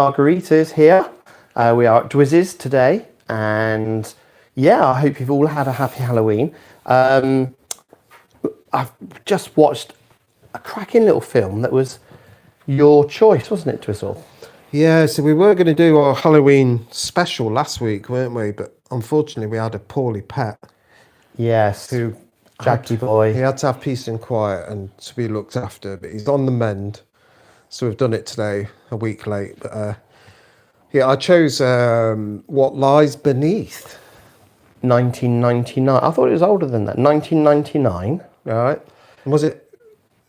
Margaritas here. We are at Dwizz's today, and yeah, I hope you've all had a happy Halloween. I've just watched a cracking little film that was your choice, wasn't it, Twizzle? Yeah, so we were going to do our Halloween special last week, weren't we? But unfortunately, we had a poorly pet Yes, who Jackie he boy. had to have peace and quiet and to be looked after, but he's on the mend. So we've done it today, a week late. But yeah, I chose What Lies Beneath. 1999. I thought it was older than that. 1999. Right? Was it?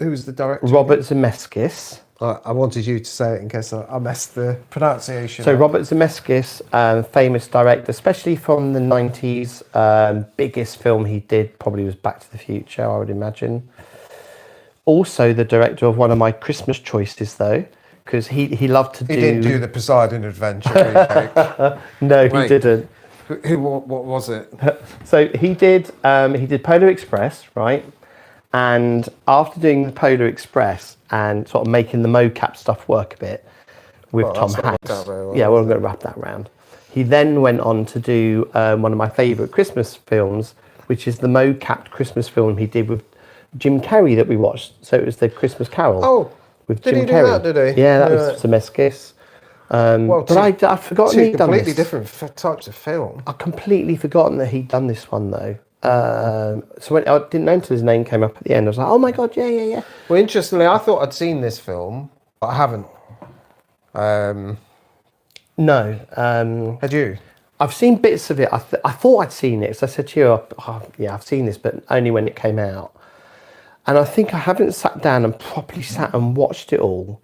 Who was the director? Robert Zemeckis. I wanted you to say it in case I messed the pronunciation So up. Robert Zemeckis, famous director, especially from the 90s. Biggest film he did probably was Back to the Future, I would imagine. Also the director of one of my Christmas choices, though, because he loved to do... He didn't do the Poseidon Adventure remake. No, he Wait. didn't. What was it? So he did Polar Express, right? And after doing the Polar Express and sort of making the mocap stuff work a bit with Tom that's not Hanks, worked out very well. yeah, we're going to wrap that round. He then went on to do one of my favourite Christmas films, which is the mocapped Christmas film he did with Jim Carrey that we watched. So it was the Christmas Carol. Oh, with did Jim he do Carrey. that, did he? Yeah, that Yeah. was Zemeckis. Well, But I'd forgotten two he'd done completely this. different types of film. I'd completely forgotten that he'd done this one though. So when I didn't know until his name came up at the end, I was like, "Oh my god, yeah." Well, interestingly, I thought I'd seen this film, but I haven't. No, Had you? I've seen bits of it. I thought I'd seen it, so I said to you, "Yeah, I've seen this, but only when it came out." And I think I haven't sat down and properly sat and watched it all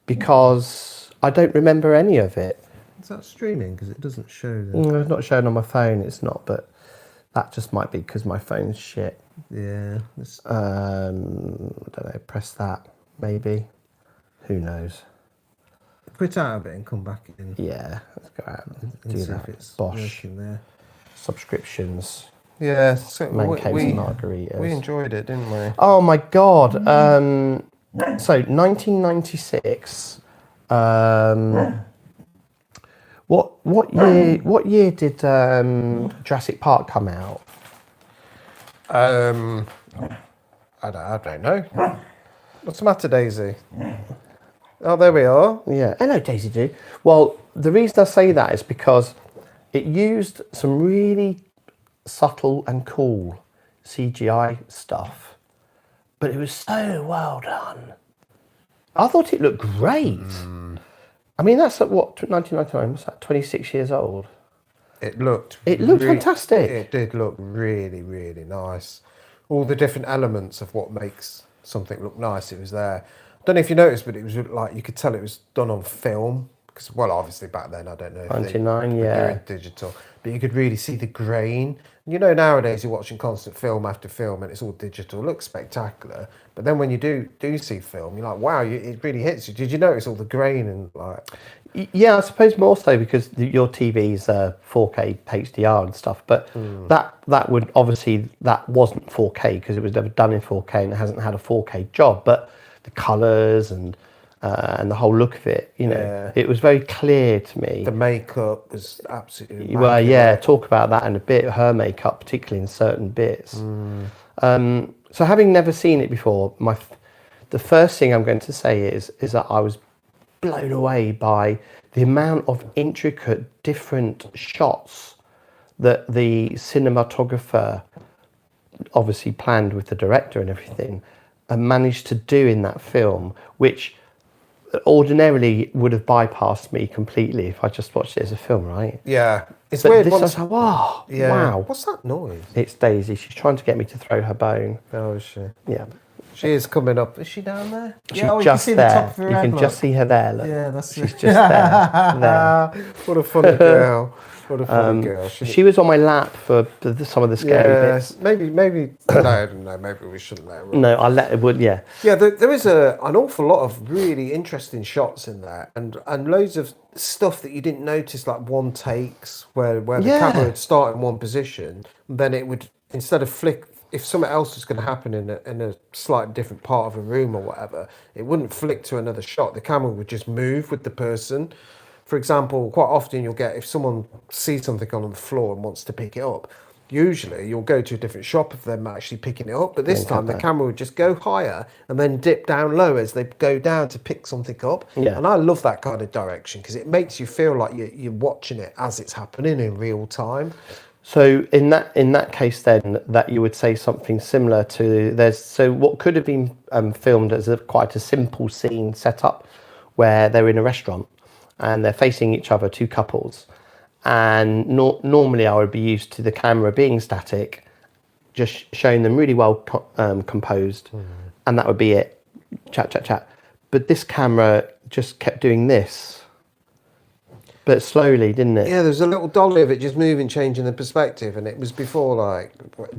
because I don't remember any of it. Is that streaming? Because it doesn't show. It's not shown on my phone. It's not, but that just might be because my phone's shit. Yeah. I don't know. Press that, maybe. Who knows? Quit out of it and come back in. Yeah, let's go out and And do see that. if it's Bosh working there. subscriptions. Yeah. So Man caves and margaritas. we enjoyed it, didn't we? Oh my god. So 1996. What year did Jurassic Park come out? I don't know. What's the matter, Daisy? Oh, there we are. Yeah. Hello, Daisy Doo. Well, the reason I say that is because it used some really subtle and cool CGI stuff, but it was so well done. I thought it looked great. I mean, that's at what, 1999, what's that, 26 years old? It looked fantastic. It did look really, really nice. All the different elements of what makes something look nice, it was there. I don't know if you noticed, but it was like, you could tell it was done on film. Because, well, obviously back then, I don't know if 99, they were yeah. doing digital. But you could really see the grain. You know, nowadays you're watching constant film after film and it's all digital. It looks spectacular. But then when you do see film, you're like, wow, it really hits you. Did you notice all the grain and like... Yeah, I suppose more so because your TV's 4K HDR and stuff, but that would obviously, that wasn't 4K because it was never done in 4K and it hasn't had a 4K job, but the colours and the whole look of it, you know, Yeah. it was very clear to me. The makeup was absolutely... Well, immaculate. yeah, talk about that in a bit, her makeup, particularly in certain bits. So having never seen it before, the first thing I'm going to say is that I was blown away by the amount of intricate different shots that the cinematographer obviously planned with the director and everything and managed to do in that film, which ordinarily would have bypassed me completely if I just watched it as a film, right? Yeah. It's But weird. this I Once, was like, wow, yeah. wow. What's that noise? It's Daisy. She's trying to get me to throw her bone. Oh, is she? Yeah. She is coming up. Is she down there? She's Yeah, oh, you just can see there. the top of her You head, can look. just see her there. Look. Yeah, that's She's just there. What a funny girl. What a funny girl. She was on my lap for some of the scary bits. Maybe, no, maybe we shouldn't let her run. No, I let it. Would yeah. Yeah, there is an awful lot of really interesting shots in there, and loads of stuff that you didn't notice, like one takes where the Yeah. camera would start in one position, then it would, instead of flick, if something else was going to happen in a slightly different part of a room or whatever, it wouldn't flick to another shot. The camera would just move with the person. for example, quite often you'll get, if someone sees something on the floor and wants to pick it up, usually you'll go to a different shop of them actually picking it up. But this time the camera would just go higher and then dip down low as they go down to pick something up. Yeah. And I love that kind of direction because it makes you feel like you're watching it as it's happening in real time. So in that case, then that you would say something similar to so what could have been filmed as quite a simple scene set up, where they're in a restaurant and they're facing each other, two couples, and normally I would be used to the camera being static, just showing them really well composed, and that would be it, chat chat chat. But this camera just kept doing this. But slowly, didn't it? Yeah, there's a little dolly of it just moving, changing the perspective. And it was before, like,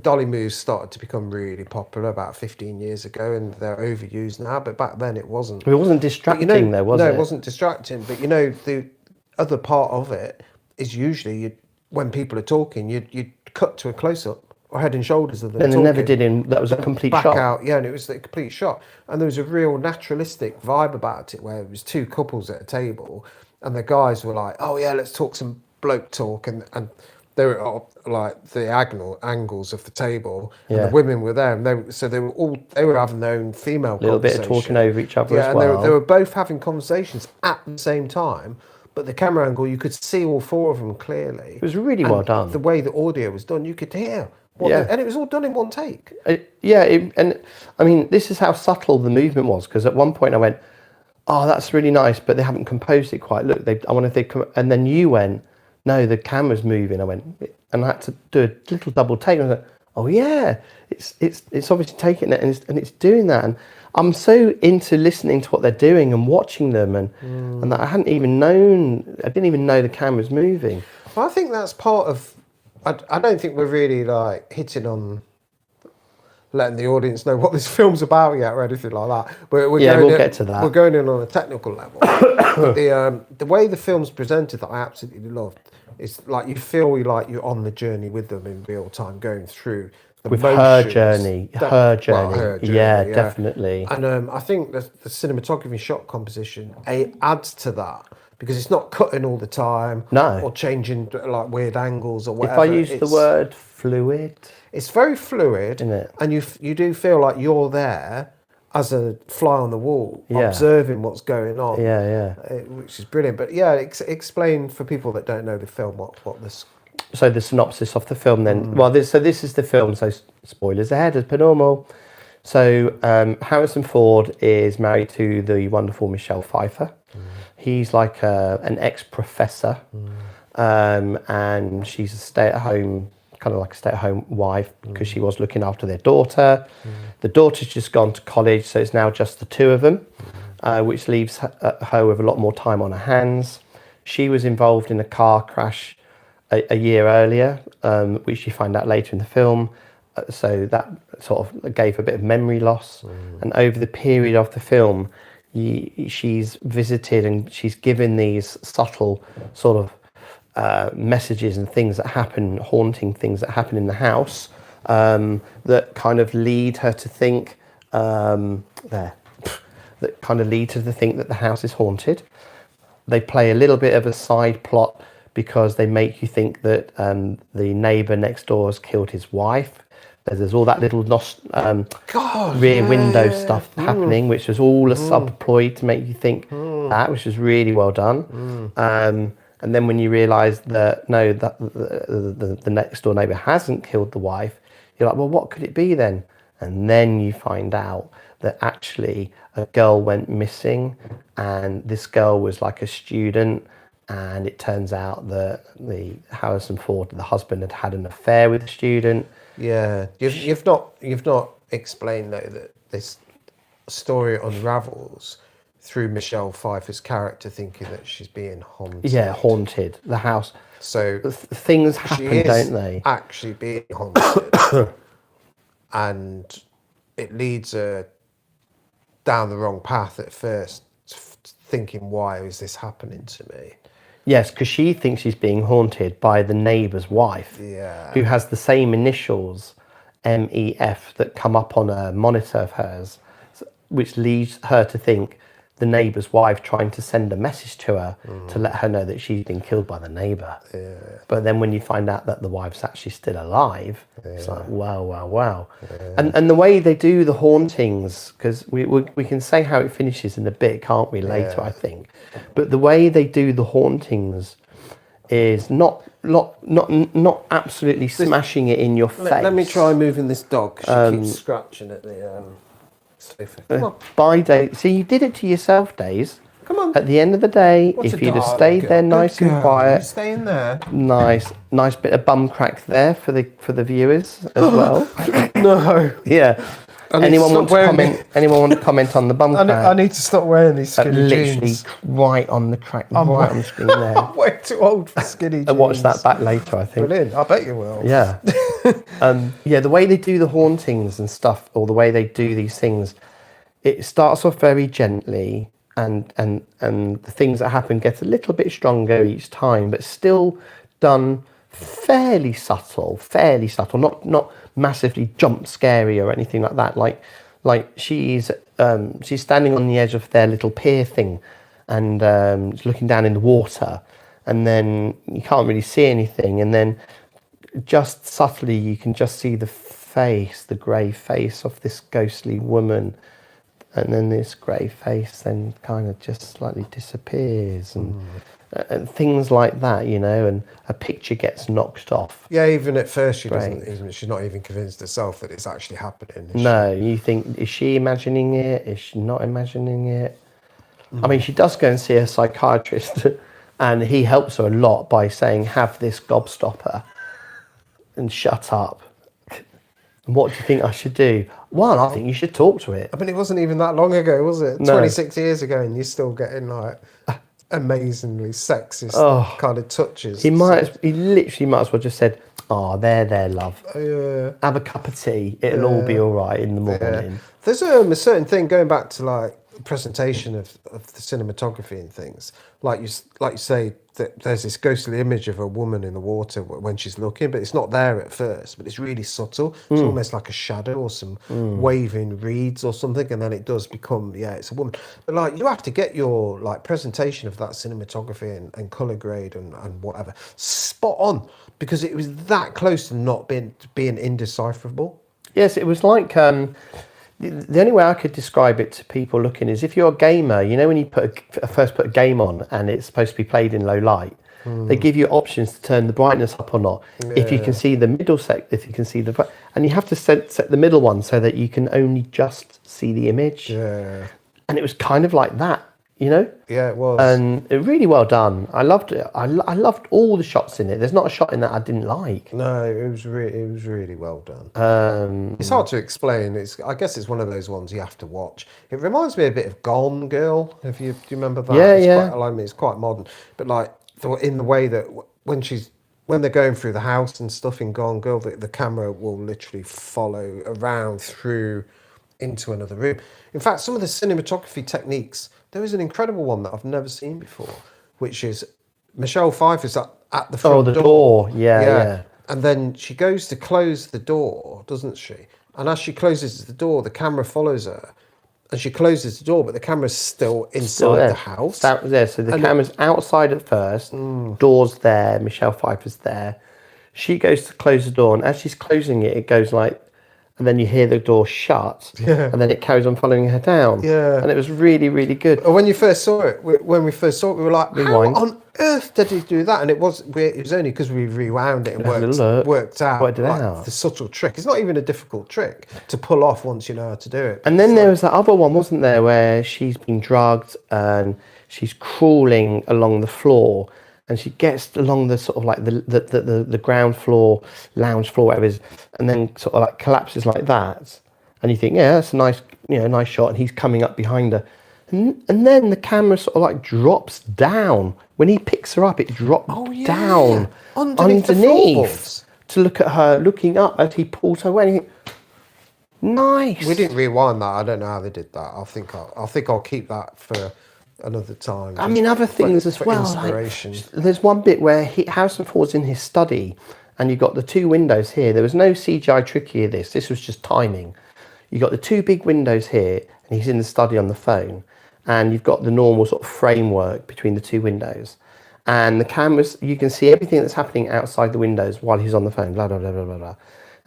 dolly moves started to become really popular about 15 years ago, and they're overused now. But back then it wasn't. It wasn't distracting, though, was it? No, it wasn't distracting. But, the other part of it is usually when people are talking, you'd cut to a close-up or head and shoulders of them And they talking. never did that was a complete Back shot. out, yeah, and it was a complete shot. And there was a real naturalistic vibe about it where it was two couples at a table. And the guys were like, "Oh yeah, let's talk some bloke talk," and they were like the angles of the table, and the women were there, and they were having their own female Little bit conversation. of talking over each other as and well. they were both having conversations at the same time, but the camera angle you could see all four of them clearly. It was really well done. The way the audio was done, you could hear, and it was all done in one take. And I mean, this is how subtle the movement was, because at one point I went, "Oh, that's really nice," but they haven't composed it quite. Look, I wonder if they come. And then you went, "No, the camera's moving." I went, and I had to do a little double take. And I was like, "Oh yeah, it's obviously taking it, and it's doing that." And I'm so into listening to what they're doing and watching them, and that I didn't even know the camera's moving. Well, I think that's part of. I don't think we're really like hitting on letting the audience know what this film's about yet or anything like that. We'll get to that. We're going in on a technical level. But the way the film's presented that I absolutely loved is like you feel like you're on the journey with them in real time, going through the With motions. her journey. Yeah, definitely. And I think the cinematography shot composition adds to that. Because it's not cutting all the time, No. or changing like weird angles or whatever. If I use the word fluid, it's very fluid, Isn't it? and you do feel like you're there as a fly on the wall, observing what's going on. Which is brilliant. But explain for people that don't know the film what this. So the synopsis of the film then. Well, this is the film. So spoilers ahead as per normal. So Harrison Ford is married to the wonderful Michelle Pfeiffer. He's like an ex-professor, and she's a stay-at-home, kind of like a stay-at-home wife, because she was looking after their daughter. The daughter's just gone to college, so it's now just the two of them, which leaves her with a lot more time on her hands. She was involved in a car crash a year earlier, which you find out later in the film. So that sort of gave a bit of memory loss. And over the period of the film, she's visited and she's given these subtle sort of messages and things that happen, haunting things that happen in the house, that kind of lead her to think that the house is haunted. They play a little bit of a side plot because they make you think that the neighbour next door has killed his wife. There's all that little rear window stuff happening, which was all a subploy to make you think that, which was really well done. And then when you realise that no, that the next door neighbour hasn't killed the wife, you're like, well, what could it be then? And then you find out that actually a girl went missing, and this girl was like a student. And it turns out that the Harrison Ford, the husband, had an affair with the student. Yeah, you've not explained though that this story unravels through Michelle Pfeiffer's character thinking that she's being haunted. Yeah, haunted. The house. So things happen, don't they? Actually being haunted, and it leads her down the wrong path at first, thinking, "Why is this happening to me?" Yes, because she thinks she's being haunted by the neighbour's wife, who has the same initials, MEF, that come up on a monitor of hers, which leads her to think the neighbour's wife trying to send a message to her to let her know that she's been killed by the neighbour. Yeah. But then when you find out that the wife's actually still alive, it's like, wow. And the way they do the hauntings, because we can say how it finishes in a bit, can't we, later, I think. But the way they do the hauntings is not absolutely smashing it in your face. Let me try moving this dog. She keeps scratching at the sofa. Come on. By day, see, you did it to yourself, Days. Come on. At the end of the day, What's if a you'd have darling stayed girl? there Good nice and girl. quiet, You stay in there. nice bit of bum crack there for the viewers as well. No. Yeah. I need to Anyone stop want to wearing comment? Anyone want to comment on the bum I crack? need to stop wearing these skinny Literally jeans. right on the crack, right on the screen there. I'm way too old for skinny jeans. I'll watch that back later, I think. Brilliant. I bet you will. Yeah. The way they do the hauntings and stuff, or the way they do these things, it starts off very gently, and the things that happen get a little bit stronger each time, but still done fairly subtle, not massively jump scary or anything like that. Like she's standing on the edge of their little pier thing, and looking down in the water, and then you can't really see anything, and then just subtly you can just see the grey face of this ghostly woman, and then this grey face then kind of just slightly disappears, and things like that, and a picture gets knocked off. Yeah, even at first she Right. doesn't. She's not even convinced herself that it's actually happening. No, you think, is she imagining it? Is she not imagining it? I mean, she does go and see a psychiatrist, and he helps her a lot by saying, have this gobstopper and shut up. What do you think I should do? Well, I think you should talk to it. I mean, it wasn't even that long ago, was it? No. 26 years ago, and you're still getting like amazingly sexist kind of touches. He literally might as well just said, "Oh, there, love. Yeah. Have a cup of tea. It'll all be all right in the morning." There's a certain thing going back to like presentation of the cinematography and things. Like you say that there's this ghostly image of a woman in the water when she's looking, but it's not there at first. But it's really subtle. It's almost like a shadow or some waving reeds or something, and then it does become it's a woman. But like you have to get your like presentation of that cinematography and color grade and whatever spot on, because it was that close to not being indecipherable. Yes, it was like the only way I could describe it to people looking is if you're a gamer, when you first put a game on and it's supposed to be played in low light, they give you options to turn the brightness up or not. If you can see the middle if you can see and you have to set the middle one so that you can only just see the image. Yeah. And it was kind of like that, Yeah, it was. and it really well done. I loved it. I loved all the shots in it. There's not a shot in that I didn't like. No, it was really well done. It's hard to explain. I guess it's one of those ones you have to watch. It reminds me a bit of Gone Girl. Do you remember that? Yeah. It's quite modern, but like in the way that when they're going through the house and stuff in Gone Girl, the camera will literally follow around through into another room. In fact, some of the cinematography techniques. There is an incredible one that I've never seen before, which is Michelle Pfeiffer's at the front Oh, the door. Yeah. And then she goes to close the door, doesn't she? And as she closes the door, the camera follows her. And she closes the door, but the camera's still inside the house. So the camera's outside at first, door's there, Michelle Pfeiffer's there. She goes to close the door, and as she's closing it, it goes like, and then you hear the door shut, and then it carries on following her down. Yeah. And it was really, really good. When you first saw it, we were like, how on earth did he do that? And it was only because we rewound it and worked out the subtle trick. It's not even a difficult trick to pull off once you know how to do it. And then there was that other one, wasn't there, where she's been drugged and she's crawling along the floor, and she gets along the sort of like the ground floor, lounge floor, whatever it is, and then sort of like collapses like that. And you think, yeah, that's a nice shot. And he's coming up behind her. And then the camera sort of like drops down. When he picks her up, it drops down underneath to look at her looking up as he pulls her away. And you think, nice. We didn't rewind that. I don't know how they did that. I think I'll keep that for another time. I mean, other things as well. Inspiration. Like, there's one bit where Harrison Ford's in his study, and you've got the two windows here. There was no CGI trick here. This was just timing. You got the two big windows here, and he's in the study on the phone, and you've got the normal sort of framework between the two windows. And the cameras, you can see everything that's happening outside the windows while he's on the phone, blah, blah, blah, blah, blah, blah.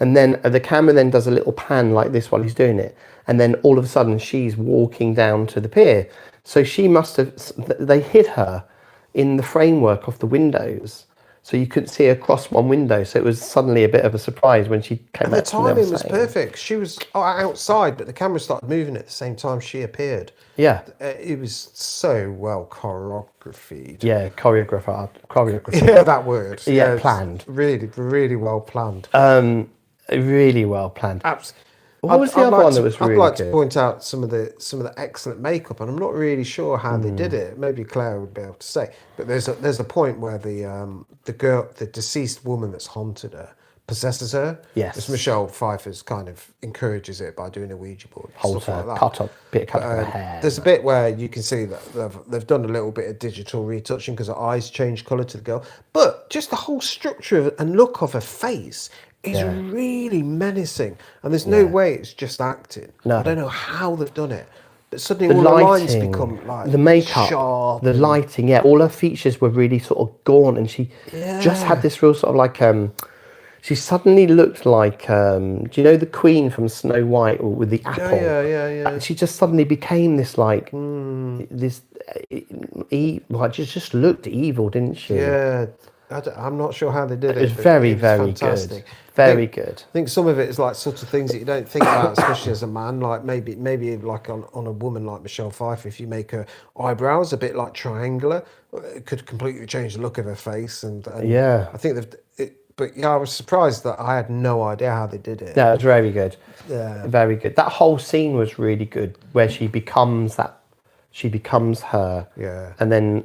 And then the camera then does a little pan like this while he's doing it. And then all of a sudden she's walking down to the pier. So she must have, they hid her in the framework of the windows. So you couldn't see her across one window. So it was suddenly a bit of a surprise when she came And the back from the other timing was side. perfect. She was outside, but the camera started moving at the same time she appeared. Yeah. It was so well choreographed. Yeah, choreography. Yeah, that word. Yeah, it's planned. Really, really well planned. Really well planned. Absolutely. What was the other one that was really I'd like good? to point out some of the excellent makeup, and I'm not really sure how they did it. Maybe Claire would be able to say. But there's a point where the deceased woman that's haunted her, possesses her. Yes. As Michelle Pfeiffer's kind of encourages it by doing a Ouija board, Holds stuff her, like that. cut off her hair. There's a bit where you can see that they've done a little bit of digital retouching because her eyes change colour to the girl. But just the whole structure and look of her face is really menacing. And there's no way it's just acting. No. I don't know how they've done it. But suddenly The all the lines lighting, become like the makeup, sharp. the lighting, yeah, all her features were really sort of gaunt, and she just had this real sort of like she suddenly looked like do you know the Queen from Snow White with the apple? Yeah. She just suddenly became this like this like just looked evil, didn't she? Yeah. I'm not sure how they did it. It was but very, it was very fantastic. good. Very good. I think some of it is like sort of things that you don't think about, especially as a man. Like maybe like on a woman like Michelle Pfeiffer, if you make her eyebrows a bit like triangular, it could completely change the look of her face. And Yeah. I think but yeah, I was surprised that I had no idea how they did it. Yeah, it was very good. Yeah. Very good. That whole scene was really good, where she becomes her. Yeah. And then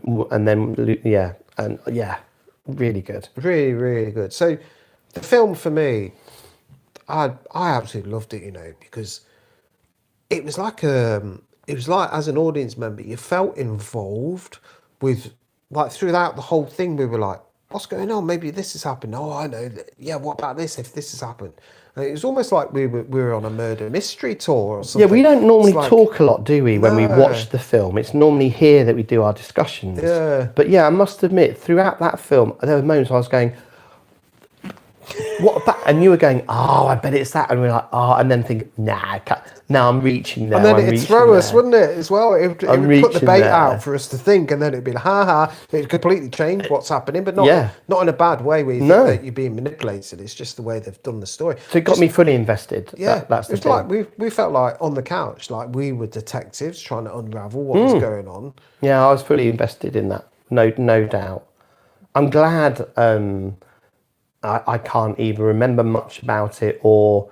really good. Really, really good. So the film for me, I absolutely loved it, because it was like as an audience member, you felt involved with, like, throughout the whole thing. We were like, what's going on? Maybe this has happened. Oh, I know. Yeah, what about this if this has happened? And it was almost like we were on a murder mystery tour or something. Yeah, we don't normally It's like- talk a lot, do we, when we No. watch the film? It's normally here that we do our discussions. Yeah. But yeah, I must admit, throughout that film, there were moments I was going, what about? And you were going, oh, I bet it's that. And we're like, oh, and then think, nah, now I'm reaching there. And then I'm it'd reaching throw us, there. wouldn't it, as well? It would put the reaching bait there. out for us to think, and then it'd be like, ha ha. It'd completely change what's happening, but not in a bad way where you think No. that you're being manipulated. It's just the way they've done the story. So it got me fully invested. Yeah, That's the it's thing. like we felt like on the couch, like we were detectives trying to unravel what was going on. Yeah, I was fully invested in that. No doubt. I'm glad I can't even remember much about it, or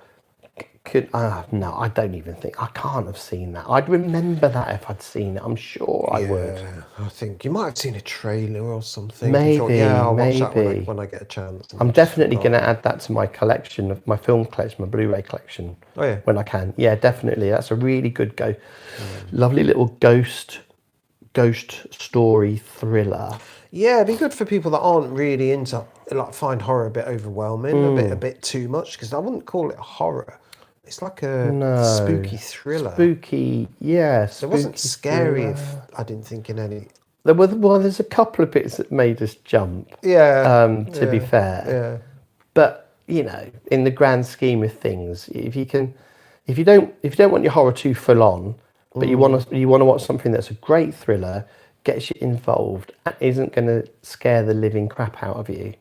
could no, I don't even think I can't have seen that. I'd remember that if I'd seen it. I'm sure I would. I think you might have seen a trailer or something. Maybe, You thought, yeah, I'll watch that maybe. when I get a chance. I'm definitely going to add that to my collection, of my film collection, my Blu-ray collection. Oh, yeah. When I can. Yeah, definitely. That's a really good lovely little ghost story thriller. Yeah, it'd be good for people that aren't really into, like, find horror a bit overwhelming, a bit too much, because I wouldn't call it horror. It's like a spooky thriller. Spooky, yeah. It wasn't spooky scary, thriller. I didn't think in any. There's a couple of bits that made us jump. Yeah. To be fair. Yeah. But in the grand scheme of things, if you don't want your horror too full on, but you want to watch something that's a great thriller, gets you involved, and isn't going to scare the living crap out of you.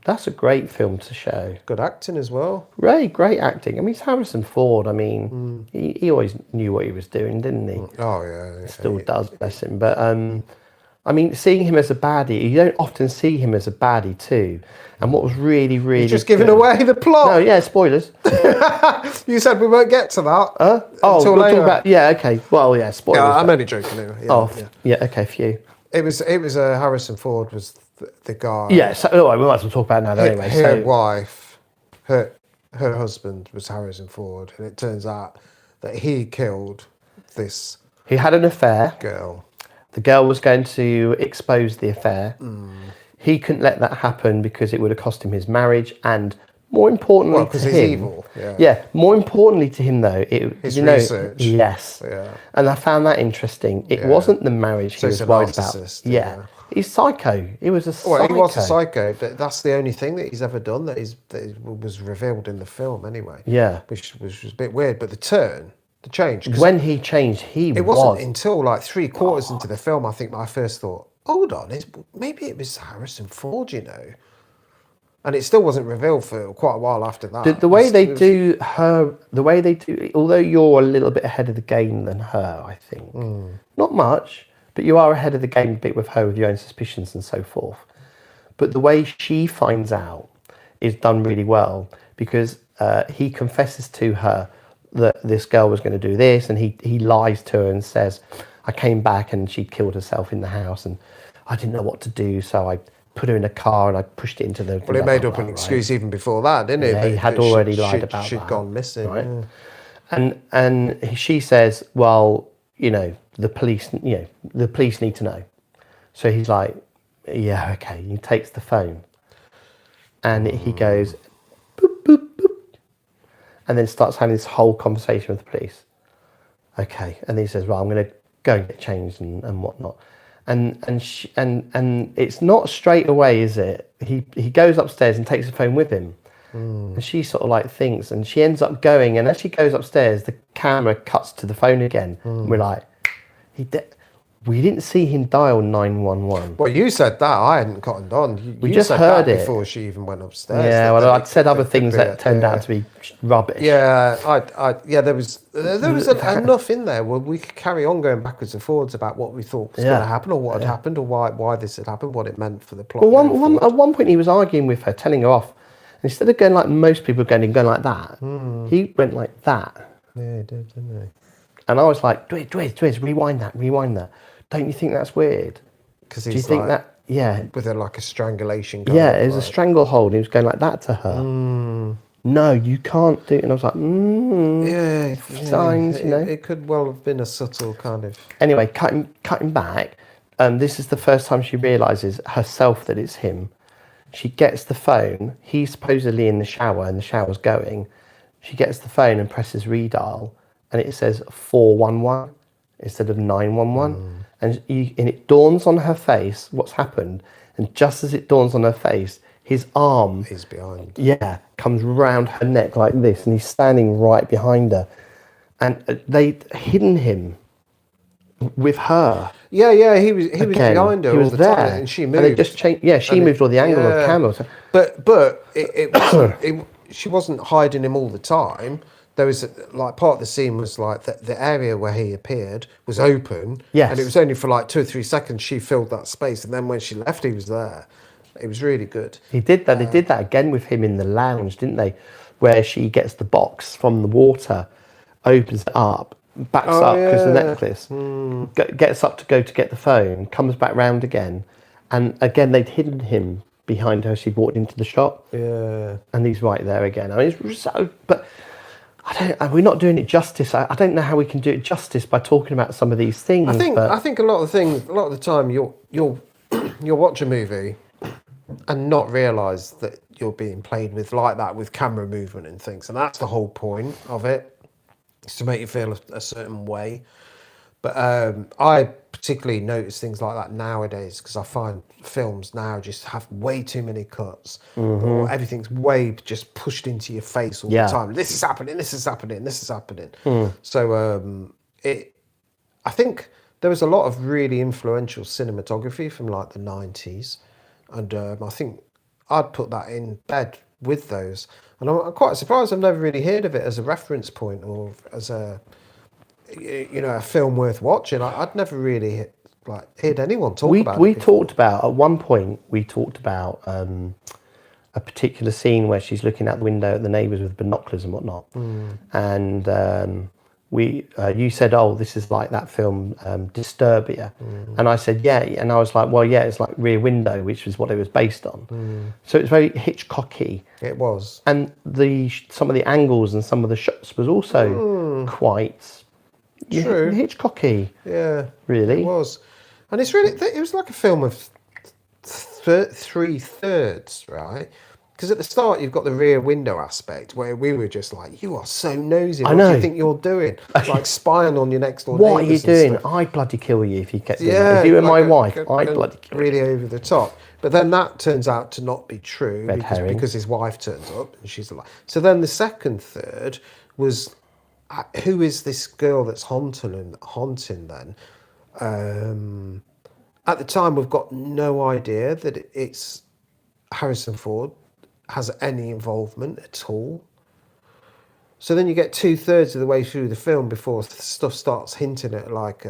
That's a great film to show. Good acting as well. Great acting. I mean, it's Harrison Ford. I mean, he always knew what he was doing, didn't he? Oh, yeah. Still does, bless him. But I mean, seeing him as a baddie, you don't often see him as a baddie too. And what was really, really Just giving good- away the plot. No, yeah, spoilers. You said we won't get to that. Oh, until we'll later. talk about, yeah, okay. Well, yeah, spoilers. Yeah, I'm but- only joking anyway. Yeah, oh, yeah. yeah, okay, phew. It was Harrison Ford was the guy. Yeah, so we might as well talk about it now anyway. Her wife, her husband was Harrison Ford, and it turns out that he killed this He had an affair. girl. The girl was going to expose the affair. He couldn't let that happen because it would have cost him his marriage and more importantly Well, because to he's him, evil. Yeah. yeah, more importantly to him though, His research. yes, Yeah. and I found that interesting. It Yeah. wasn't the marriage So he he's was a worried about. narcissist, Yeah. yeah. He's psycho. He was a psycho. Well, he was a psycho, but that's the only thing that he's ever done that was revealed in the film anyway. Yeah. Which was a bit weird. But the change. 'Cause When he changed, it wasn't until like 3/4 into the film, I think, that I first thought, hold on, maybe it was Harrison Ford, you know. And it still wasn't revealed for quite a while after that. The way they do her, the way they do, although you're a little bit ahead of the game than her, I think. Not much, but you are ahead of the game a bit with her, with your own suspicions and so forth. But the way she finds out is done really well, because he confesses to her that this girl was going to do this, and he lies to her and says, I came back and she'd killed herself in the house and I didn't know what to do, so I put her in a car and I pushed it into the... Well, he made up an excuse even before that, didn't he? Yeah, he had already lied about she'd that. gone missing. Right. Yeah. And she says, well, you know, the police need to know. So he's like, yeah, okay. He takes the phone and he goes, boop, boop, boop, and then starts having this whole conversation with the police. Okay. And he says, well, I'm going to go and get changed and whatnot. And it's not straight away, is it? He goes upstairs and takes the phone with him. And she sort of like thinks, and she ends up going, and as she goes upstairs, the camera cuts to the phone again. We're like, we didn't see him dial 911. Well, you said that. I hadn't cottoned on. We You just said heard that it before she even went upstairs. Yeah, well, I'd said other things that turned out to be rubbish. Yeah, there was enough in there where we could carry on going backwards and forwards about what we thought was going to happen, or what had happened, or why this had happened, what it meant for the plot. Well, at one point he was arguing with her, telling her off. And instead of going like most people going like that, he went like that. Yeah, he did, didn't he? And I was like, Dwiz, rewind that. Don't you think that's weird? Because Do you think that? Yeah. with like a strangulation. Yeah, it was a stranglehold. He was going like that to her. No, you can't do it. And I was like, signs, you know. It could well have been a subtle kind of. Anyway, cutting back, this is the first time she realises herself that it's him. She gets the phone. He's supposedly in the shower and the shower's going. She gets the phone and presses redial, and it says 411 instead of 911. And it dawns on her face what's happened. And just as it dawns on her face, his arm He's behind. Yeah, comes round her neck like this, and he's standing right behind her. And they'd hidden him with her. Yeah, he was behind her He all was the there, time, and she moved. And they just changed. Yeah, she moved all the angle of the camera. So- But it wasn't. She wasn't hiding him all the time. There was like part of the scene was like the area where he appeared was open. Yes. And it was only for like 2 or 3 seconds she filled that space, and then when she left, he was there. It was really good. He did that. They did that again with him in the lounge, didn't they? Where she gets the box from the water, opens it up, backs up because the necklace, gets up to go to get the phone, comes back round again, and again they'd hidden him behind her. She walked into the shop, and he's right there again. I mean, it's so. But we're not doing it justice. I don't know how we can do it justice by talking about some of these things. I think a lot of the time you'll watch a movie and not realise that you're being played with like that with camera movement and things, and that's the whole point of it, is to make you feel a certain way. But I particularly notice things like that nowadays, because I find films now just have way too many cuts, or everything's way just pushed into your face all the time. This is happening, this is happening, this is happening. So I think there was a lot of really influential cinematography from like the 90s, and I think I'd put that in bed with those. And I'm quite surprised I've never really heard of it as a reference point, or as a film worth watching. I'd never really heard anyone talk about it. We talked about, at one point, a particular scene where she's looking out the window at the neighbours with binoculars and whatnot. And you said, oh, this is like that film Disturbia. And I said, yeah. And I was like, well, yeah, it's like Rear Window, which was what it was based on. So it's very Hitchcocky. It was. And some of the angles and some of the shots was also quite... True. Hitchcocky. Yeah. Really? It was. And it was like a film of 3/3, right? because at the start you've got the rear window aspect where we were just like, you are so nosy. What do know. you think you're doing? Like spying on your next door What are you neighbours and doing? stuff. I'd bloody kill you if you kept doing Yeah, that. If you were my like, wife, I'd bloody kill you. really over the top. But then that turns out to not be true herring. because his wife turns up and she's alive. So then the second third was, who is this girl that's haunting then? At the time, we've got no idea that it's Harrison Ford has any involvement at all. So then you get 2/3 of the way through the film before stuff starts hinting at like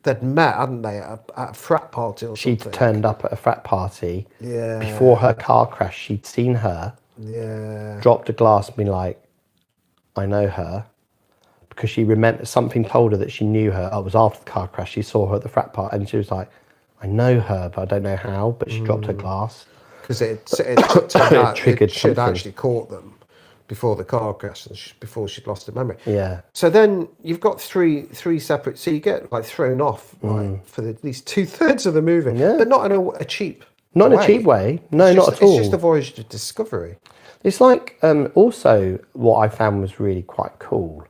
they'd met, hadn't they, at a frat party or She'd something. turned up at a frat party. Yeah. Before her car crash, she'd seen her, Yeah. dropped a glass and been like, I know her. Because she remembered, something told her that she knew her. It was after the car crash. She saw her at the frat party and she was like, I know her, but I don't know how. But she dropped her glass. Because it turned out triggered she'd something. actually caught them before the car crash, and before she'd lost her memory. Yeah. So then you've got three separate. So you get like thrown off like, for at least 2/3 of the movie, Yeah. but not in a cheap. Not in a cheap way. No, It's not just- at all. It's just a voyage to discovery. It's like, also what I found was really quite cool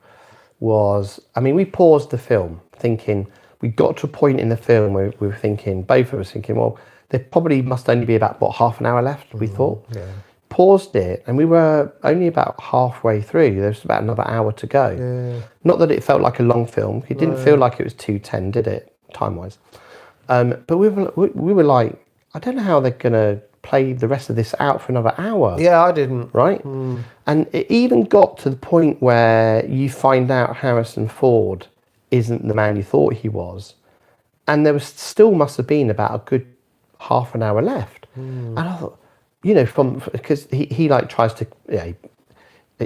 was, I mean, we paused the film thinking, we got to a point in the film where we were thinking, both of us thinking, well, there probably must only be about, what, half an hour left, we thought. Yeah. Paused it, and we were only about halfway through. There was about another hour to go. Yeah. Not that it felt like a long film. It didn't feel like it was 2:10, did it, time-wise? But we were like, I don't know how they're going to play the rest of this out for another hour. Yeah, I didn't. Right? And it even got to the point where you find out Harrison Ford isn't the man you thought he was. And there was still must have been about a good half an hour left. And I thought, you know, because he like tries to,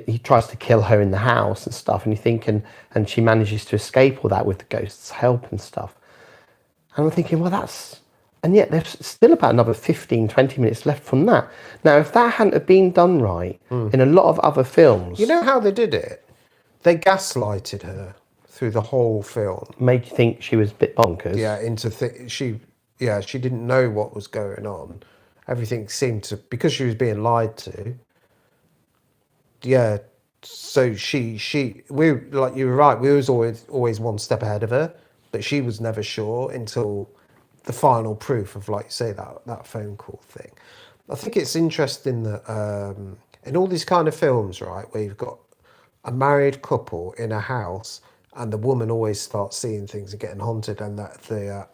he tries to kill her in the house and stuff. And you think, and she manages to escape all that with the ghost's help and stuff. And I'm thinking, well, and yet there's still about another 15, 20 minutes left from that. Now, if that hadn't have been done right, in a lot of other films... You know how they did it? They gaslighted her through the whole film. Made you think she was a bit bonkers. Yeah, she didn't know what was going on. Everything seemed to... Because she was being lied to. Yeah, so we like you were right, we was always one step ahead of her, but she was never sure until the final proof of, like you say, that phone call thing. I think it's interesting that in all these kind of films, right, where you've got a married couple in a house and the woman always starts seeing things and getting haunted, and that the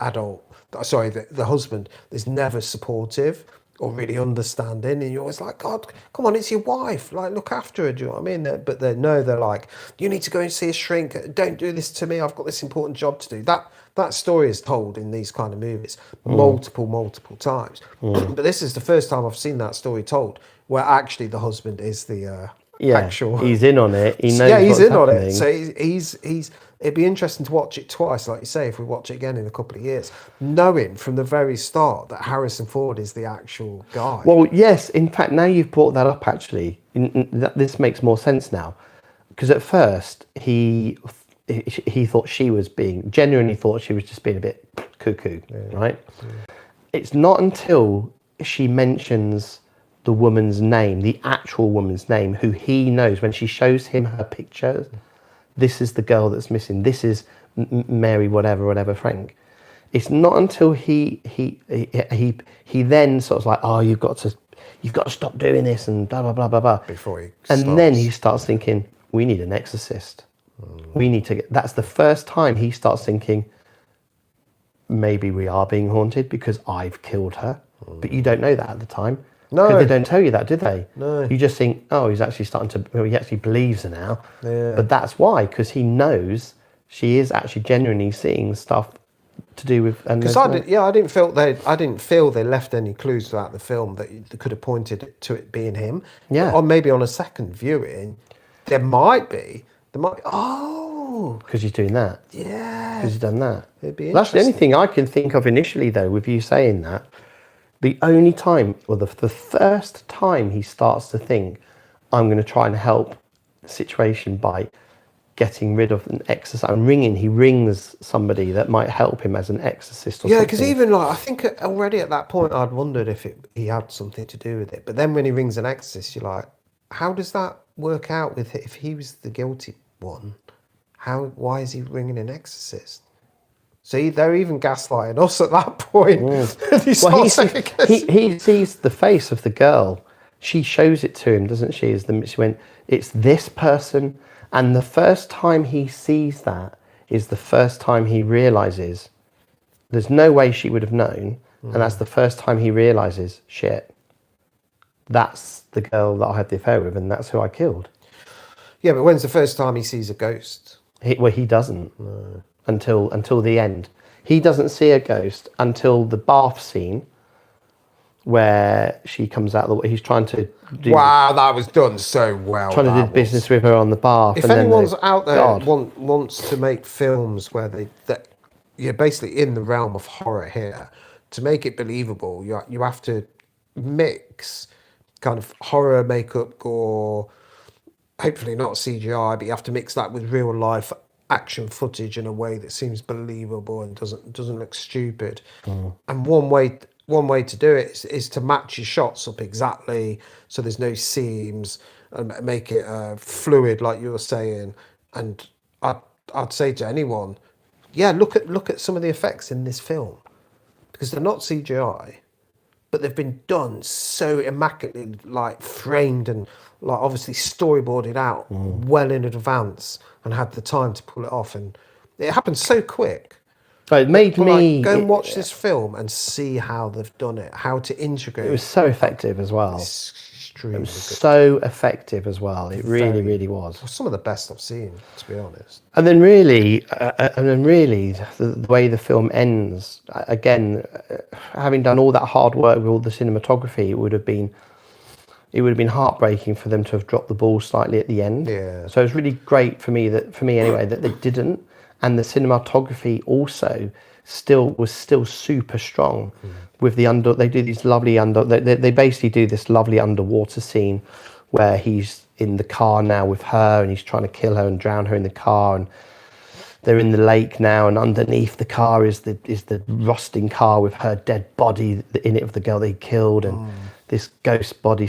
the husband is never supportive or really understanding, and you're always like, God, come on, it's your wife, like, look after her, do you know what I mean? But they're like, you need to go and see a shrink, don't do this to me, I've got this important job to do. That story is told in these kind of movies multiple times. But this is the first time I've seen that story told, where actually the husband is the actual... He's in on it. He knows he's what's in happening. on it. So he's. It'd be interesting to watch it twice, like you say, if we watch it again in a couple of years, knowing from the very start that Harrison Ford is the actual guy. Well, yes. In fact, now you've brought that up, actually, this makes more sense now. Because at first, he thought she was genuinely thought she was just being a bit cuckoo, right? Yeah. It's not until she mentions the woman's name, the actual woman's name, who he knows, when she shows him her pictures, this is the girl that's missing, this is Mary whatever Frank. It's not until he then sort of like, oh, you've got to stop doing this and blah blah blah blah. Before he then he starts thinking, we need an exorcist. We need to that's the first time he starts thinking, maybe we are being haunted because I've killed her. But you don't know that at the time. No. Because they don't tell you that, do they? No. You just think, oh, he's actually he actually believes her now. Yeah. But that's why, because he knows she is actually genuinely seeing stuff to do with... Because I didn't feel they left any clues throughout the film that could have pointed to it being him. Yeah. Or maybe on a second viewing, there might be, oh. Because he's doing that. Yeah. Because he's done that. It'd be That's the only interesting. thing I can think of initially, though, with you saying that. The only time, well, the first time he starts to think, I'm going to try and help the situation by getting rid of an exorcist. He rings somebody that might help him as an exorcist or Yeah, something. because even like I think already at that point I'd wondered if he had something to do with it. But then when he rings an exorcist, you're like, how does that work out with if he was the guilty one? Why is he ringing an exorcist? So they're even gaslighting us at that point. Well, he sees the face of the girl. She shows it to him, doesn't she? She went, it's this person. And the first time he sees that is the first time he realizes there's no way she would have known. And that's the first time he realizes, shit, that's the girl that I had the affair with, and that's who I killed. Yeah, but when's the first time he sees a ghost? He doesn't until the end. He doesn't see a ghost until the bath scene where she comes out. He's trying to do Wow, that was done so well. trying to do business with her on the bath. If and then anyone's out there God. wants to make films where that you're basically in the realm of horror here, to make it believable, you have to mix kind of horror, makeup, gore, hopefully not CGI, but you have to mix that with real life action footage in a way that seems believable and doesn't look stupid. And one way to do it is to match your shots up exactly so there's no seams and make it fluid, like you were saying. And I'd say to anyone, yeah, look at some of the effects in this film, because they're not CGI, but they've been done so immaculately, like framed and like obviously storyboarded out well in advance, and had the time to pull it off, and it happened so quick. But it made me Go and watch this film and see how they've done it, how to integrate. It was so effective as well. It's extremely good. So effective as well. It really was. Some of the best I've seen, to be honest. And then really, the way the film ends, again, having done all that hard work with all the cinematography, it would have been heartbreaking for them to have dropped the ball slightly at the end. Yeah. So it was really great for me anyway, that they didn't, and the cinematography also was still super strong with the they do these lovely they basically do this lovely underwater scene where he's in the car now with her and he's trying to kill her and drown her in the car, and they're in the lake now, and underneath the car is the rusting car with her dead body in it of the girl they killed, and this ghost body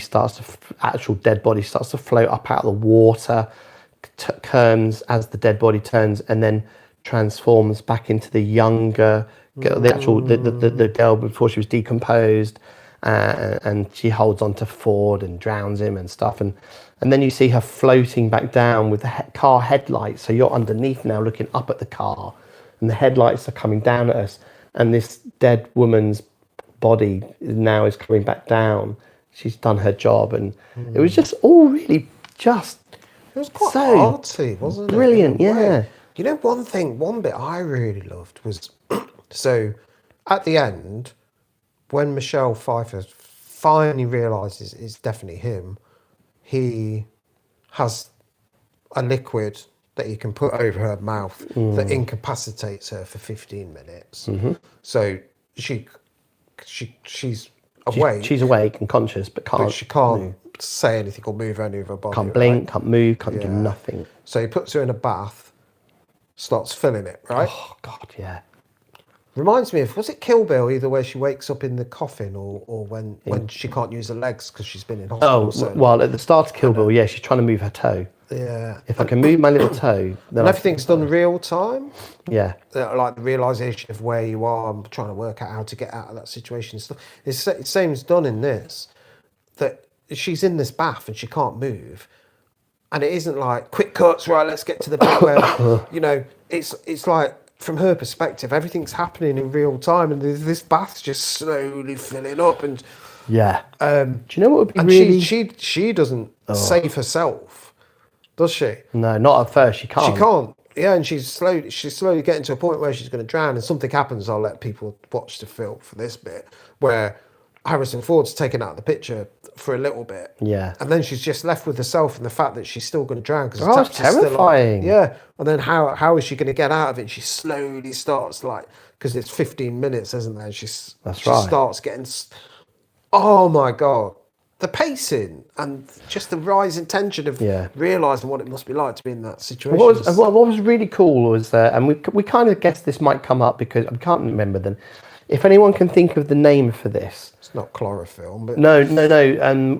actual dead body starts to float up out of the water, turns as the dead body turns, and then transforms back into the younger girl, the girl before she was decomposed, and she holds on to Ford and drowns him and stuff, and then you see her floating back down with the car headlights, so you're underneath now looking up at the car, and the headlights are coming down at us, and this dead woman's body now is coming back down. She's done her job, and it was just all really just It was quite so arty, wasn't it? brilliant, In a way. yeah. You know, one bit I really loved was so at the end, when Michelle Pfeiffer finally realizes it's definitely him, he has a liquid that he can put over her mouth that incapacitates her for 15 minutes. So she's awake. She's awake and conscious, but but she can't say anything or move any of her body. can't right? blink, can't move, can't do nothing. So he puts her in a bath, starts filling it, right? Oh God, yeah. Reminds me of, was it Kill Bill, either where she wakes up in the coffin or when she can't use her legs because she's been in hospital? Well, at the start of Kill Bill, yeah, she's trying to move her toe. Yeah. If I can move my little toe, then And everything's done real time. yeah. Like the realization of where you are and trying to work out how to get out of that situation and stuff. It's the same's done in this, that she's in this bath and she can't move. And it isn't like quick cuts, right, let's get to the bit where, you know, it's like, from her perspective, everything's happening in real time, and this bath's just slowly filling up. And Yeah. Do you know what would be and really... she doesn't save herself, does she? No, not at first. She can't. She can't. Yeah, and she's slowly getting to a point where she's going to drown, and something happens. I'll let people watch the film for this bit where Harrison Ford's taken out of the picture for a little bit. Yeah. And then she's just left with herself and the fact that she's still going to drown because Oh, it's terrifying. Yeah. And then how is she going to get out of it? She slowly starts, like, because it's 15 minutes, isn't there? She right. starts getting. Oh my God. the pacing and just the rising tension of Yeah. realizing what it must be like to be in that situation. What was really cool was, and we kind of guessed this might come up because I can't remember them. If anyone can think of the name for this, It's not chloroform, but no.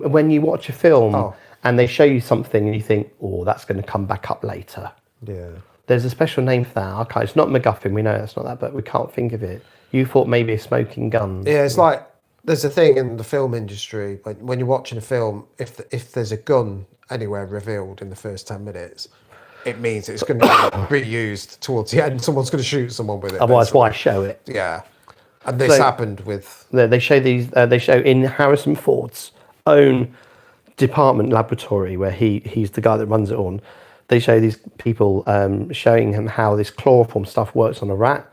When you watch a film Oh. and they show you something and you think, oh, that's going to come back up later. yeah. There's a special name for that. Okay, it's not MacGuffin. We know that's not that, but we can't think of it. You thought maybe a smoking gun. Yeah, it's like there's a thing in the film industry when you're watching a film, if there's a gun anywhere revealed in the first 10 minutes, it means it's going to be reused towards the end. Someone's going to shoot someone with it. Otherwise, basically. why show it? Yeah, and this So- happened with They show these. They show in Harrison Ford's own department laboratory where he's the guy that runs it on. They show these people showing him how this chloroform stuff works on a rat,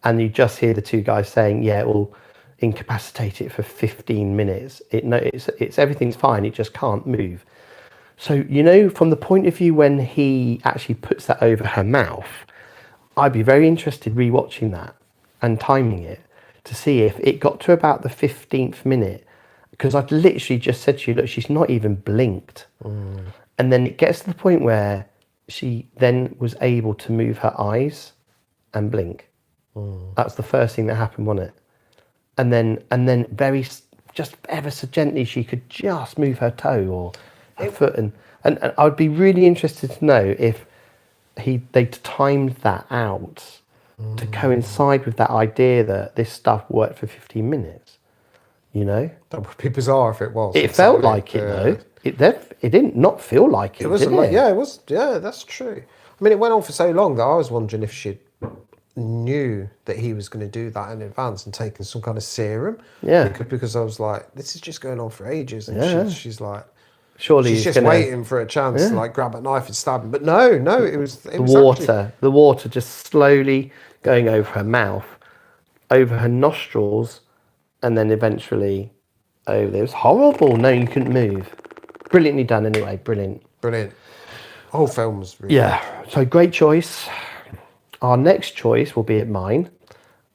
and you just hear the two guys saying, "Yeah, it will incapacitate it for 15 minutes. It's everything's fine. It just can't move." So from the point of view when he actually puts that over her mouth, I'd be very interested rewatching that and timing it to see if it got to about the 15th minute, because I'd literally just said to you, look, she's not even blinked. And then it gets to the point where she then was able to move her eyes and blink. That's the first thing that happened, wasn't it? And then just ever so gently, she could just move her toe or her foot. And I would be really interested to know if they timed that out to coincide with that idea that this stuff worked for 15 minutes. that would be bizarre if it was. It felt like it though. It didn't not feel like it. It was did it? yeah, it was. Yeah, that's true. I mean, it went on for so long that I was wondering if she knew that he was going to do that in advance and taken some kind of serum. Yeah. Because I was like, this is just going on for ages, and Yeah. she's like, Surely she's he's just gonna- waiting for a chance to like grab a knife and stab him. But no, it was the water just slowly going over her mouth, over her nostrils, and then eventually over there. It was horrible. No, you couldn't move. Brilliantly done anyway. Brilliant. brilliant. The whole film was really Yeah. So great choice. Our next choice will be at mine.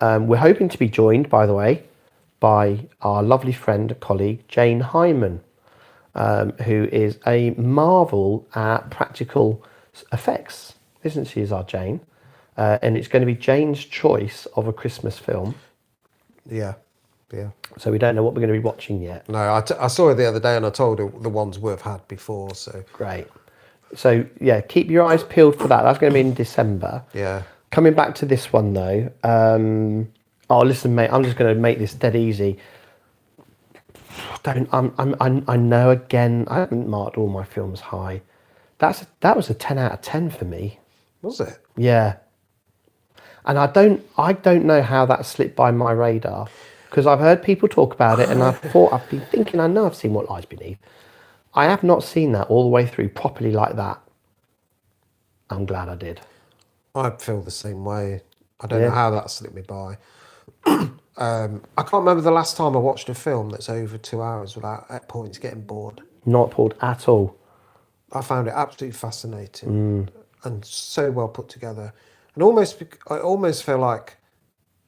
We're hoping to be joined, by the way, by our lovely friend, colleague, Jane Hyman, who is a marvel at practical effects, isn't she, is our Jane? And it's going to be Jane's choice of a Christmas film. yeah. So we don't know what we're going to be watching yet. No, I saw her the other day and I told her the ones we've had before. So Great. So, yeah, keep your eyes peeled for that. That's going to be in December. yeah, Coming back to this one, though. Listen, mate, I'm just going to make this dead easy. I know, again, I haven't marked all my films high. That was a 10 out of 10 for me. was it? Yeah. And I don't know how that slipped by my radar, because I've heard people talk about it and I've been thinking, I know I've seen What Lies Beneath. I have not seen that all the way through properly like that. I'm glad I did. I feel the same way. I don't Yeah. know how that slipped me by. I can't remember the last time I watched a film that's over 2 hours without at points getting bored. Not pulled at all. I found it absolutely fascinating and so well put together. And I almost feel like,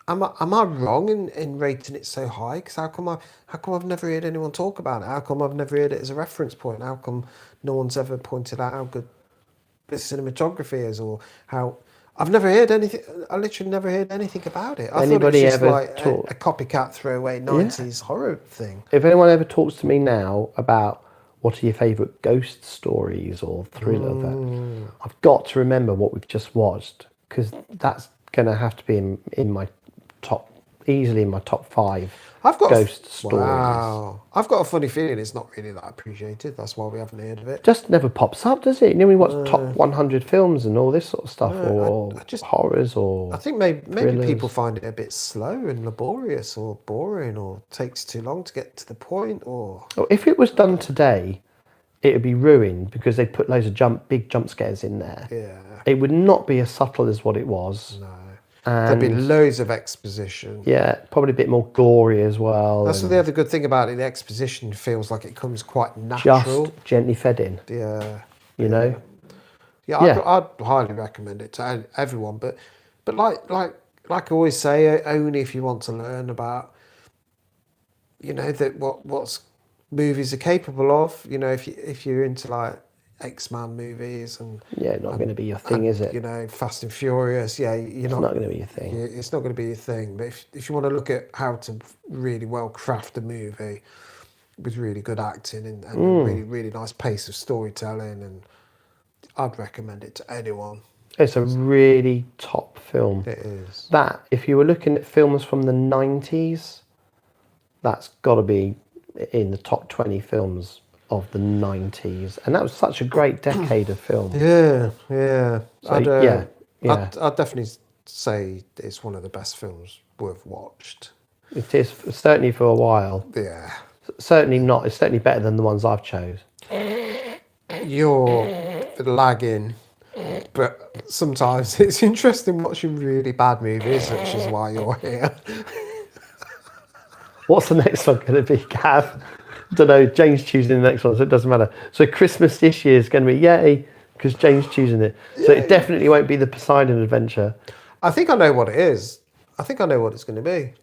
am I wrong in rating it so high? Because how come I've never heard anyone talk about it? How come I've never heard it as a reference point? How come no one's ever pointed out how good the cinematography is, or how I've never heard anything. I literally never heard anything about it. I Anybody thought it was just ever like talk- a copycat throwaway 90s horror thing. If anyone ever talks to me now about what are your favourite ghost stories or thriller, I've got to remember what we've just watched, because that's going to have to be in my top, easily in my top 5 I've got ghost stories. Wow. I've got a funny feeling it's not really that appreciated. That's why we haven't heard of it. Just never pops up, does it? We watch top 100 films and all this sort of stuff, or I just- horrors, or I think maybe thrillers. people find it a bit slow and laborious or boring or takes too long to get to the point or Well, if it was done today, it would be ruined because they'd put loads of big jump scares in there. yeah. It would not be as subtle as what it was. No. There'd be And loads of exposition. yeah, probably a bit more gory as well. That's and the other good thing about it. The exposition feels like it comes quite natural. just gently fed in, Yeah. Yeah. Yeah, I'd highly recommend it to everyone. But like I always say, only if you want to learn about, that what's movies are capable of. You know, if you're into like X-Men movies and Yeah, not going to be your thing, is it? you know, Fast and Furious, yeah, you're It's not. not going to be your thing. It's not going to be your thing. But if you want to look at how to really well craft a movie with really good acting and really really nice pace of storytelling, and I'd recommend it to anyone. It's a really top film. It is. That, if you were looking at films from the 90s, that's got to be in the top 20 films of the 90s. And that was such a great decade of film. Yeah, yeah. So, yeah. I'd definitely say it's one of the best films we've watched. It is, certainly for a while. Yeah. Certainly not. It's certainly better than the ones I've chose. You're lagging, but sometimes it's interesting watching really bad movies, which is why you're here. What's the next one going to be, Gav? I don't know. Jane's choosing the next one, so it doesn't matter. So Christmas this year is going to be yay, because Jane's choosing it. So it definitely won't be the Poseidon Adventure. I think I know what it is. I think I know what it's going to be.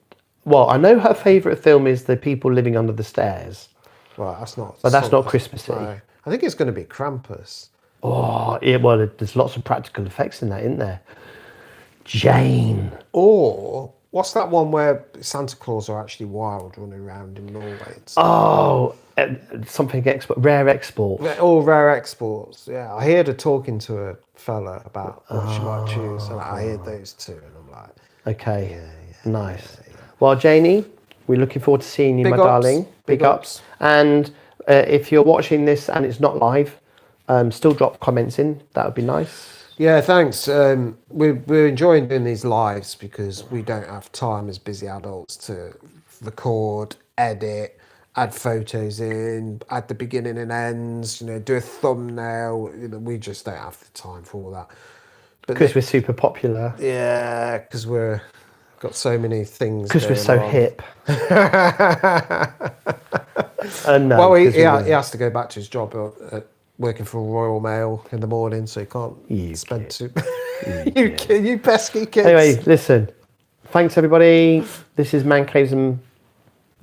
Well, I know her favourite film is The People Living Under the Stairs. Right, that's not. But that's not Christmassy. No. I think it's going to be Krampus. Oh, yeah, well, there's lots of practical effects in that, isn't there? Jane. Or what's that one where Santa Claus are actually wild running around in Norway? And stuff? Oh, something rare export. All rare exports. Yeah, I heard her talking to a fella about what she might choose, and I heard those two, and I'm like, Okay, nice. Well, Janie, we're looking forward to seeing you, Big my ups. darling. Big ups. And if you're watching this and it's not live, still drop comments in. That would be nice. yeah, thanks. We're enjoying doing these lives because we don't have time as busy adults to record, edit, add photos in, add the beginning and ends, you know, do a thumbnail. You know, we just don't have the time for all that. But Because we're super popular. yeah, because we're got so many things. Because we're going so on. hip. No, Well, he 'cause we has to go back to his job working for Royal Mail in the morning, so he can't spend too. you pesky kids. Anyway, listen. Thanks, everybody. This is Man Caves and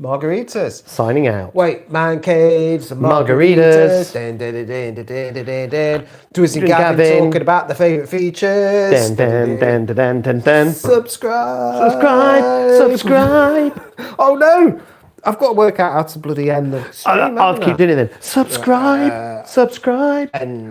Margaritas. signing out. Wait, man caves and Margaritas. margaritas. Dun, dun, dun, dun, dun, dun, dun, dun. Drizzy Drizzy Gavin Gavin. talking about the favourite features. Dun, dun, dun, dun, dun, dun, dun. Subscribe. Subscribe. Oh no! I've got to work out how to bloody end the stream. I'll keep doing it then. Subscribe. Subscribe. And